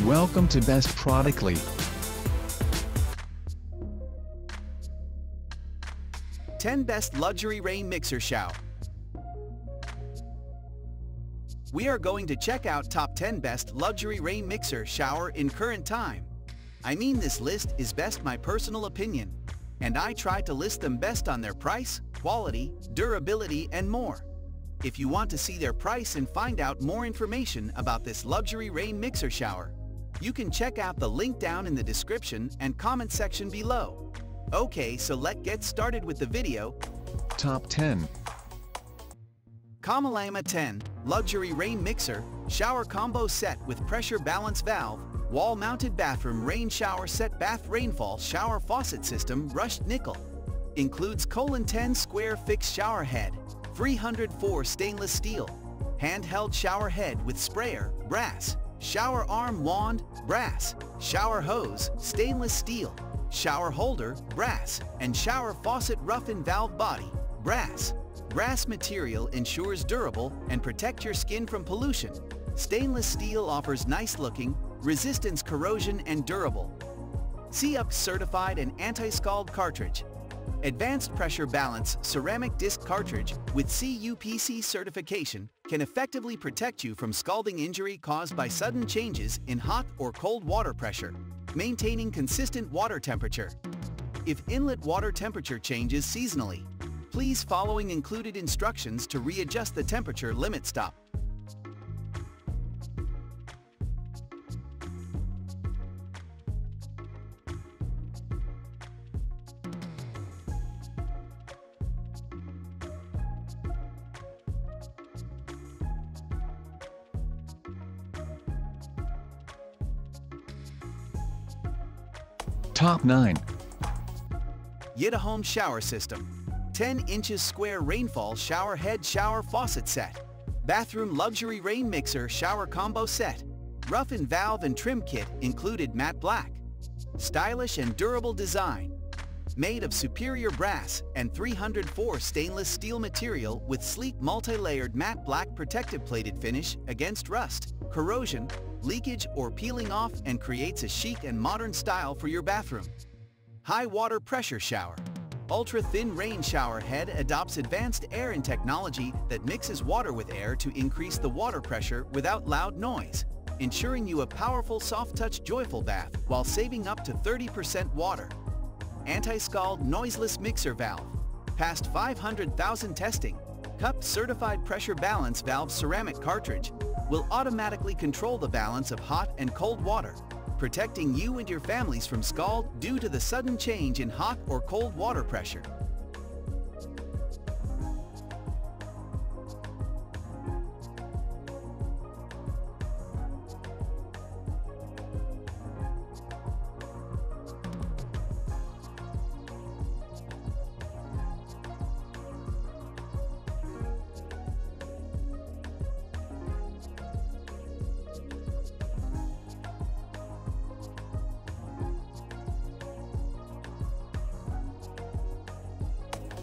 Welcome to Best Productly. 10 Best Luxury Rain Mixer Shower. We are going to check out top 10 best luxury rain mixer shower in current time. I mean, this list is best my personal opinion, and I try to list them best on their price, quality, durability, and more. If you want to see their price and find out more information about this luxury rain mixer shower, you can check out the link down in the description and comment section below. Okay, so let's get started with the video. Top 10. Kamalama 10 Luxury Rain Mixer Shower Combo Set with Pressure Balance Valve, Wall-Mounted Bathroom Rain Shower Set Bath Rainfall Shower Faucet System Brushed Nickel. Includes 10 square fixed shower head, 304 stainless steel, handheld shower head with sprayer, brass, shower arm wand, brass, shower hose, stainless steel, shower holder, brass, and shower faucet rough-in valve body, brass. Brass material ensures durable and protect your skin from pollution. Stainless steel offers nice looking, resistance corrosion and durable. CUP certified and anti-scald cartridge. Advanced Pressure Balance Ceramic Disc Cartridge with CUPC certification can effectively protect you from scalding injury caused by sudden changes in hot or cold water pressure, maintaining consistent water temperature. If inlet water temperature changes seasonally, please following included instructions to readjust the temperature limit stop. Top 9. Yida Home Shower System 10 inches square Rainfall Shower Head Shower Faucet Set, Bathroom Luxury Rain Mixer Shower Combo Set, Rough-in Valve and Trim Kit included matte black. Stylish and durable design. Made of superior brass and 304 stainless steel material with sleek multi-layered matte black protective plated finish against rust, corrosion, leakage or peeling off, and creates a chic and modern style for your bathroom. High water pressure shower. Ultra-thin rain shower head adopts advanced air-in technology that mixes water with air to increase the water pressure without loud noise, ensuring you a powerful soft-touch joyful bath while saving up to 30% water. Anti-scald noiseless mixer valve. Past 500,000 testing. CUP certified pressure balance valve ceramic cartridge will automatically control the balance of hot and cold water, protecting you and your families from scald due to the sudden change in hot or cold water pressure.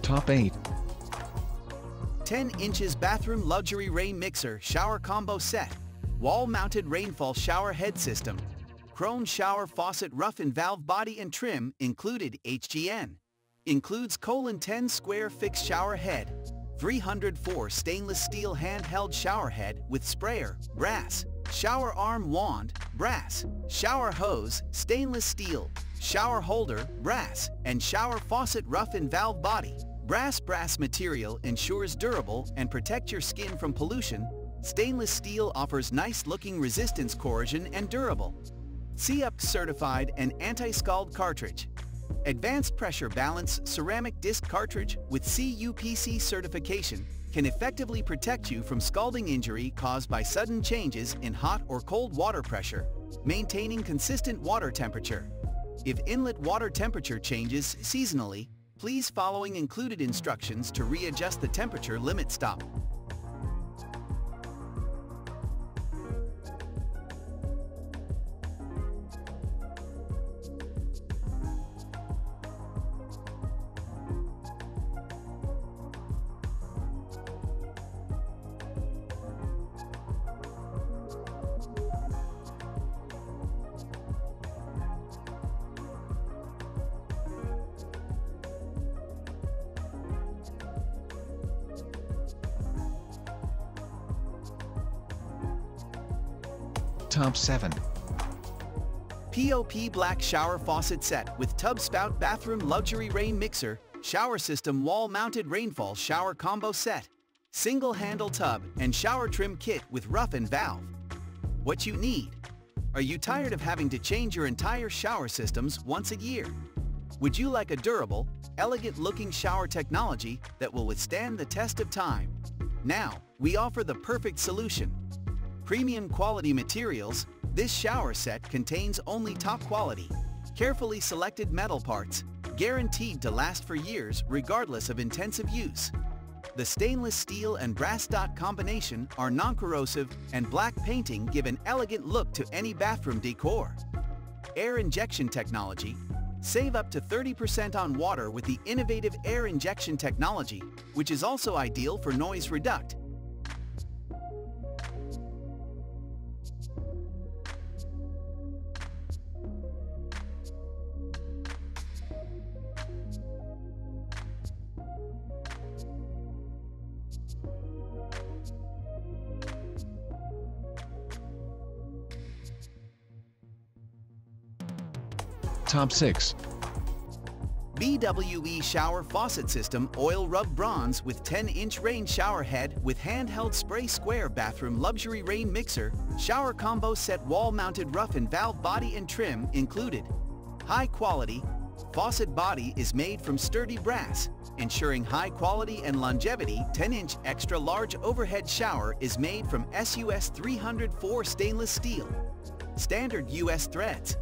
Top 8. 10 inches Bathroom Luxury Rain Mixer Shower Combo Set, Wall-Mounted Rainfall Shower Head System, Chrome Shower Faucet Rough-in Valve Body and Trim included HGN. Includes 10 square fixed shower head, 304 stainless steel handheld shower head with sprayer, brass, shower arm wand, brass, shower hose, stainless steel, shower holder, brass, and shower faucet rough-in valve body. Brass material ensures durable and protect your skin from pollution. Stainless steel offers nice-looking resistance corrosion and durable. CUP certified and anti-scald cartridge. Advanced Pressure Balance Ceramic Disc Cartridge with CUPC certification can effectively protect you from scalding injury caused by sudden changes in hot or cold water pressure, maintaining consistent water temperature. If inlet water temperature changes seasonally, please following included instructions to readjust the temperature limit stop. Top 7. POP Black Shower Faucet Set with Tub Spout Bathroom Luxury Rain Mixer, Shower System Wall-Mounted Rainfall Shower Combo Set, Single Handle Tub and Shower Trim Kit with Rough-in Valve. What you need. Are you tired of having to change your entire shower systems once a year? Would you like a durable, elegant-looking shower technology that will withstand the test of time? Now, we offer the perfect solution. Premium quality materials, this shower set contains only top quality, carefully selected metal parts, guaranteed to last for years regardless of intensive use. The stainless steel and brass dot combination are non-corrosive, and black painting give an elegant look to any bathroom decor. Air injection technology. Save up to 30% on water with the innovative air injection technology, which is also ideal for noise reduction. Top 6. BWE Shower Faucet System Oil Rub Bronze with 10-inch rain shower head with handheld spray square bathroom luxury rain mixer, shower combo set wall-mounted rough-in valve body and trim included. High quality, faucet body is made from sturdy brass, ensuring high quality and longevity. 10-inch extra large overhead shower is made from SUS 304 stainless steel. Standard US threads.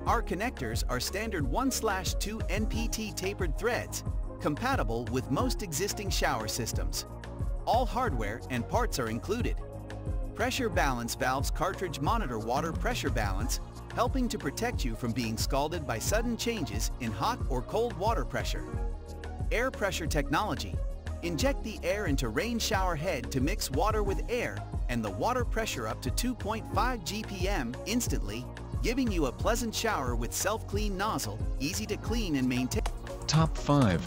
Our connectors are standard 1/2 NPT tapered threads, compatible with most existing shower systems. All hardware and parts are included. Pressure balance valves cartridge monitor water pressure balance, helping to protect you from being scalded by sudden changes in hot or cold water pressure. Air pressure technology. Inject the air into rain shower head to mix water with air and the water pressure up to 2.5 GPM instantly, giving you a pleasant shower with self-clean nozzle, easy to clean and maintain. Top 5.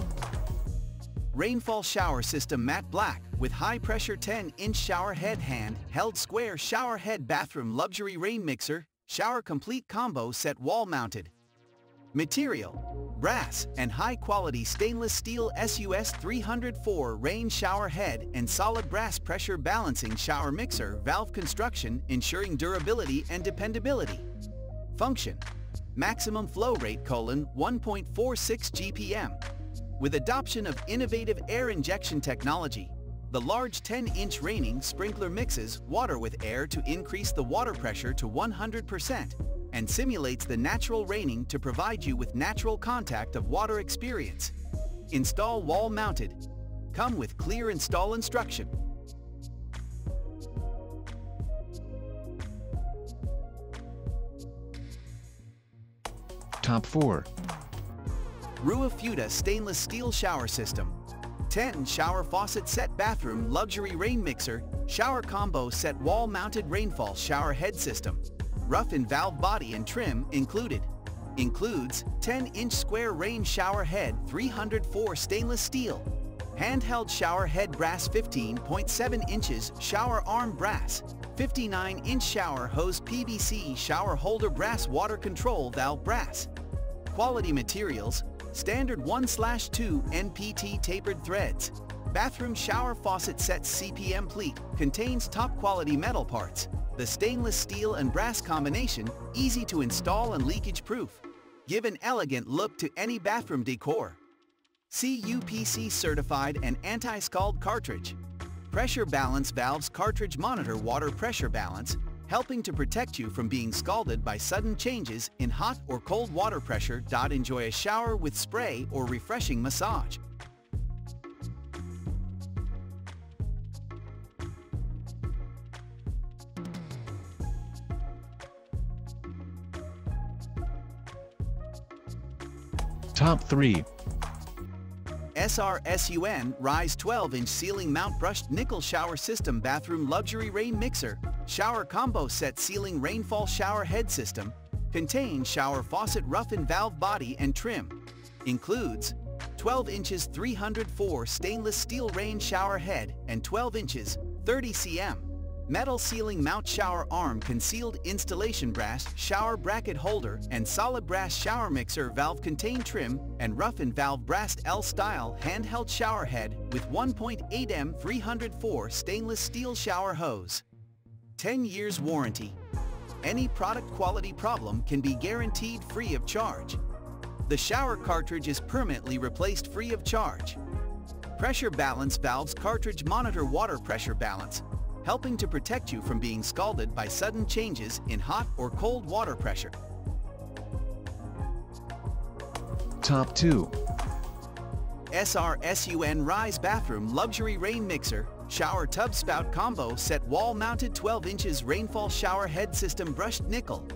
Rainfall Shower System Matte Black with high-pressure 10-inch shower head hand-held square shower head bathroom luxury rain mixer, shower complete combo set wall-mounted. Material: brass and high-quality stainless steel SUS 304 rain shower head and solid brass pressure balancing shower mixer valve construction, ensuring durability and dependability. Function: maximum flow rate: 1.46 GPM. With adoption of innovative air injection technology, the large 10-inch raining sprinkler mixes water with air to increase the water pressure to 100% and simulates the natural raining to provide you with natural contact of water experience. Install wall-mounted. Come with clear install instruction. Top 4. RUIFUDA Stainless Steel Shower System. 10 Shower Faucet Set Bathroom Luxury Rain Mixer, Shower Combo Set Wall-Mounted Rainfall Shower Head System. Rough-in valve body and trim included. Includes 10-inch square rain shower head 304 stainless steel. Handheld shower head brass 15.7 inches shower arm brass. 59-inch shower hose PVC shower holder brass water control valve brass. Quality materials: standard 1/2 NPT tapered threads. Bathroom shower faucet set CPM pleat contains top quality metal parts. The stainless steel and brass combination, easy to install and leakage proof. Give an elegant look to any bathroom decor. CUPC certified and anti-scald cartridge. Pressure balance valves cartridge monitor water pressure balance, helping to protect you from being scalded by sudden changes in hot or cold water pressure. Enjoy a shower with spray or refreshing massage. Top 3. SRSUN Rise 12-inch Ceiling Mount Brushed Nickel Shower System Bathroom Luxury Rain Mixer, Shower Combo Set Ceiling Rainfall Shower Head System. Contains shower faucet rough-in valve body and trim. Includes 12 inches 304 stainless steel rain shower head and 12 inches 30 cm. metal ceiling mount shower arm concealed installation brass shower bracket holder and solid brass shower mixer valve contain trim and rough-in valve brass L-style handheld shower head with 1.8M 304 stainless steel shower hose. 10 years warranty. Any product quality problem can be guaranteed free of charge. The shower cartridge is permanently replaced free of charge. Pressure balance valves cartridge monitor water pressure balance, helping to protect you from being scalded by sudden changes in hot or cold water pressure. Top 2. SRSUN Rise Bathroom Luxury Rain Mixer Shower Tub Spout Combo Set Wall-Mounted 12 inches Rainfall Shower Head System Brushed Nickel,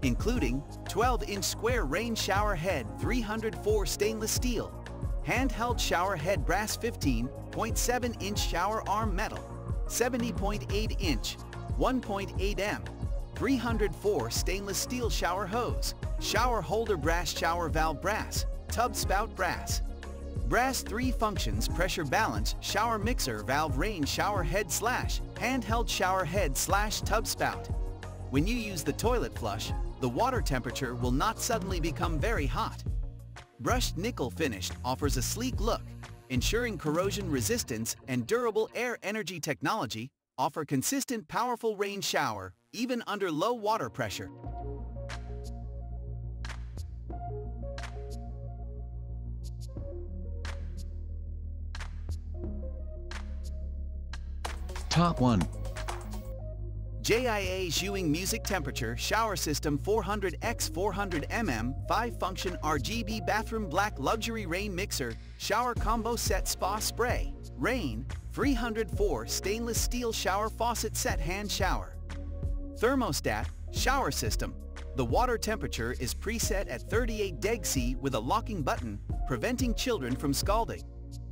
including 12-inch square rain shower head 304 stainless steel, handheld shower head brass 15.7-inch shower arm metal, 70.8-inch, 1.8M, 304 stainless steel shower hose, shower holder brass shower valve brass, tub spout brass. Brass 3 functions pressure balance shower mixer valve rain shower head / handheld shower head / tub spout. When you use the toilet flush, the water temperature will not suddenly become very hot. Brushed nickel finish offers a sleek look, ensuring corrosion resistance and durable air energy technology offer consistent powerful rain shower even under low water pressure. Top 1. JIA Zhuing Music Temperature Shower System 400x400mm 5-function RGB Bathroom Black Luxury Rain Mixer Shower Combo Set Spa Spray Rain 304 Stainless Steel Shower Faucet Set Hand Shower. Thermostat Shower System. The water temperature is preset at 38 deg C with a locking button, preventing children from scalding.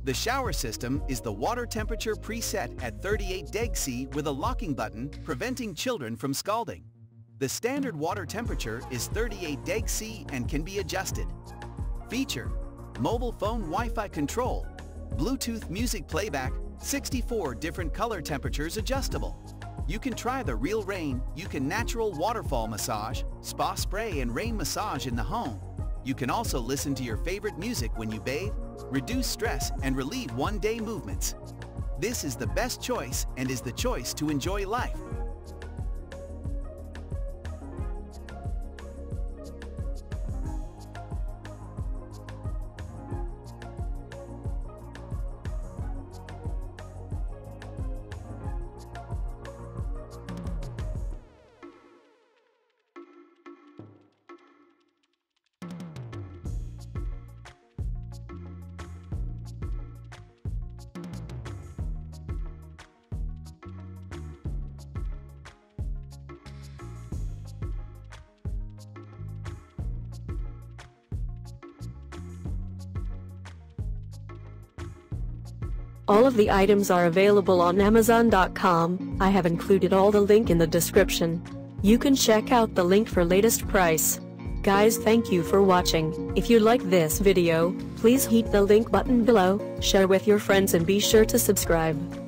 The shower system is the water temperature preset at 38 deg C with a locking button, preventing children from scalding. The standard water temperature is 38 deg C and can be adjusted. Feature: mobile phone Wi-Fi control, Bluetooth music playback, 64 different color temperatures adjustable. You can try the real rain, you can natural waterfall massage, spa spray and rain massage in the home. You can also listen to your favorite music when you bathe, reduce stress and relieve one-day movements. This is the best choice and is the choice to enjoy life. All of the items are available on Amazon.com. I have included all the link in the description. You can check out the link for latest price. Guys, thank you for watching. If you like this video, please hit the link button below, share with your friends and be sure to subscribe.